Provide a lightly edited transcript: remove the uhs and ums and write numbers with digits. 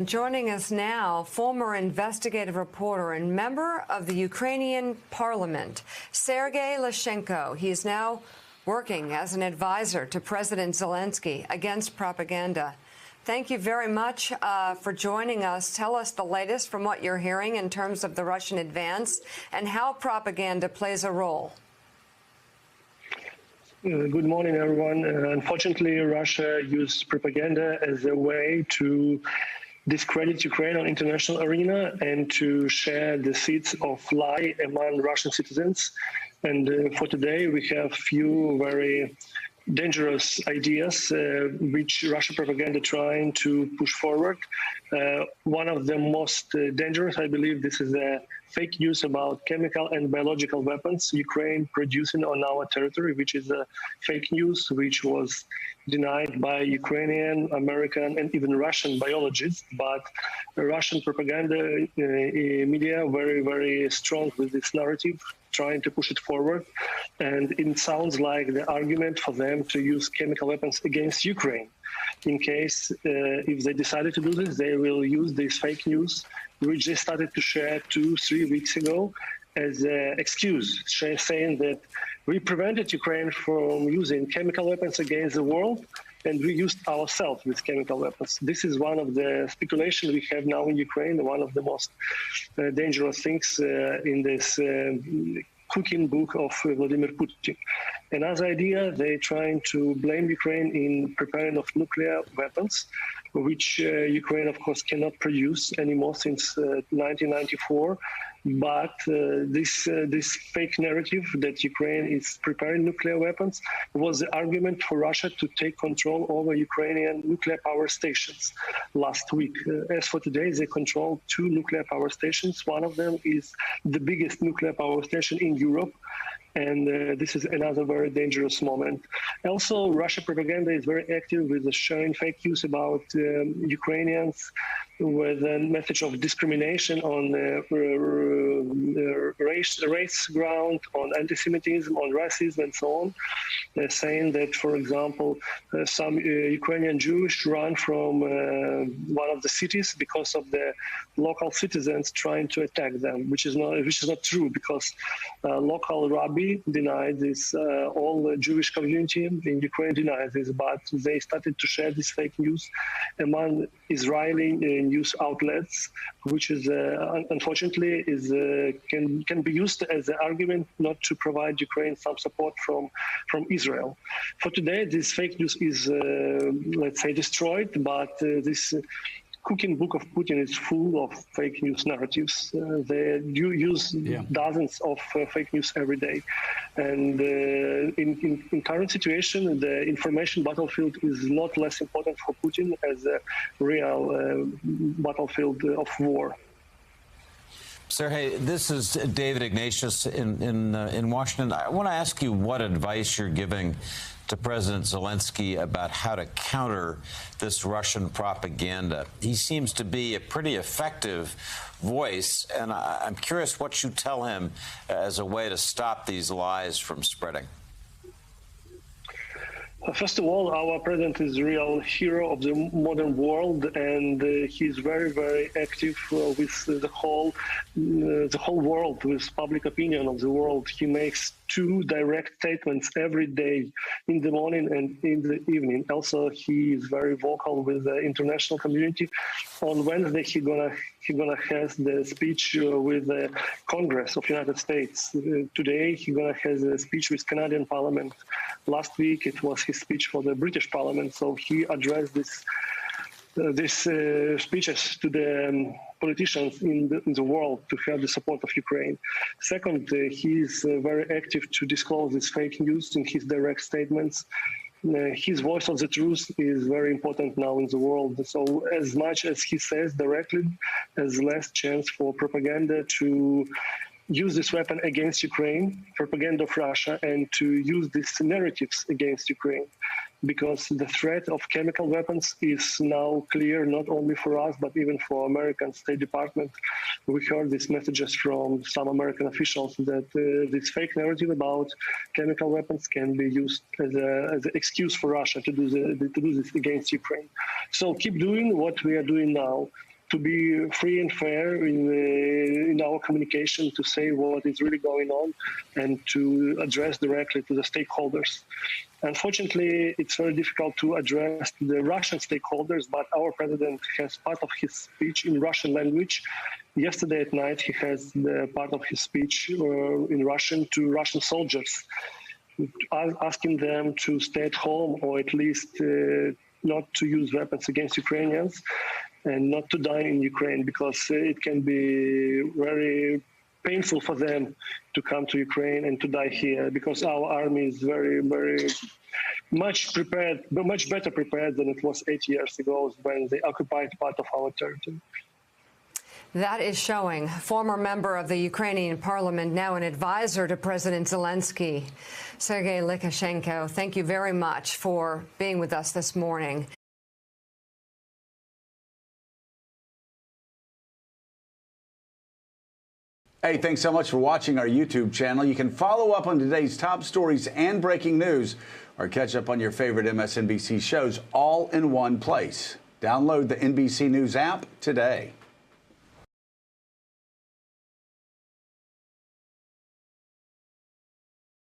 Joining us now, former investigative reporter and member of the Ukrainian parliament, Sergei ЛЕЩЕНКО. He is now working as an advisor to President Zelensky against propaganda. Thank you very much for joining us. Tell us the latest from what you're hearing in terms of the Russian advance and how propaganda plays a role. Good morning, everyone. Unfortunately, Russia used propaganda as a way to discredit Ukraine on international arena and to share the seeds of lie among Russian citizens. And for today, we have few very dangerous ideas which Russian propaganda trying to push forward. One of the most dangerous, I believe, this is a fake news about chemical and biological weapons Ukraine producing on our territory, which is a fake news which was denied by Ukrainian, American, and even Russian biologists. But Russian propaganda media very, very strong with this narrative, trying to push it forward. And it sounds like the argument for them to use chemical weapons against Ukraine. In case, if they decided to do this, they will use this fake news, which they started to share 2-3 weeks ago, as an excuse, saying that we prevented Ukraine from using chemical weapons against the world, and we used ourselves with chemical weapons. This is one of the speculations we have now in Ukraine, one of the most dangerous things in this cooking book of Vladimir Putin. Another idea, they're trying to blame Ukraine in preparing of nuclear weapons, which Ukraine, of course, cannot produce anymore since 1994. But this fake narrative that Ukraine is preparing nuclear weapons was the argument for Russia to take control over Ukrainian nuclear power stations last week. As for today, they control 2 nuclear power stations. One of them is the biggest nuclear power station in Europe. And this is another very dangerous moment. Also, Russian propaganda is very active with sharing fake news about Ukrainians with a message of discrimination on race ground, on anti-Semitism, on racism, and so on. They're saying that, for example, some Ukrainian Jews run from one of the cities because of the local citizens trying to attack them, which is not true, because local rabbi denied this. All the Jewish community in Ukraine denies this, but they started to share this fake news among Israeli news outlets, which is unfortunately can be used as an argument not to provide Ukraine some support from Israel. For today, this fake news is let's say destroyed, but this cooking book of Putin is full of fake news narratives. They use dozens of fake news every day. And in current situation, the information battlefield is not less important for Putin as a real battlefield of war. Sergei, this is David Ignatius in Washington. I want to ask you what advice you're giving to President Zelensky about how to counter this Russian propaganda. He seems to be a pretty effective voice, and I'm curious what you tell him as a way to stop these lies from spreading. First of all, our president is a real hero of the modern world, and he's very, very active with the whole world, with public opinion of the world. He makes 2 direct statements every day, in the morning and in the evening. Also, he is very vocal with the international community. On Wednesday, he gonna have the speech with the Congress of United States. Today, he gonna have a speech with Canadian Parliament. Last week, it was his speech for the British Parliament. So he addressed these speeches to the politicians in the world to have the support of Ukraine. Second, he is very active to disclose this fake news in his direct statements. His voice of the truth is very important now in the world. So as much as he says directly, there's less chance for propaganda to use this weapon against Ukraine, propaganda of Russia, and to use these narratives against Ukraine. Because the threat of chemical weapons is now clear, not only for us, but even for American State Department. We heard these messages from some American officials that this fake narrative about chemical weapons can be used as an excuse for Russia to do this against Ukraine. So keep doing what we are doing now, to be free and fair in our communication, to say what is really going on, and to address directly to the stakeholders. Unfortunately, it's very difficult to address the Russian stakeholders, but our president has part of his speech in Russian language. Yesterday at night, he has the part of his speech in Russian to Russian soldiers, asking them to stay at home, or at least not to use weapons against Ukrainians and not to die in Ukraine, because it can be very painful for them to come to Ukraine and to die here, because our army is very, very much prepared, but much better prepared than it was 8 years ago when they occupied part of our territory. That is showing. Former member of the Ukrainian parliament, now an advisor to President Zelensky, Sergei Lukashenko. Thank you very much for being with us this morning. Hey, thanks so much for watching our YouTube channel. You can follow up on today's top stories and breaking news, or catch up on your favorite MSNBC shows all in one place. Download the NBC News app today.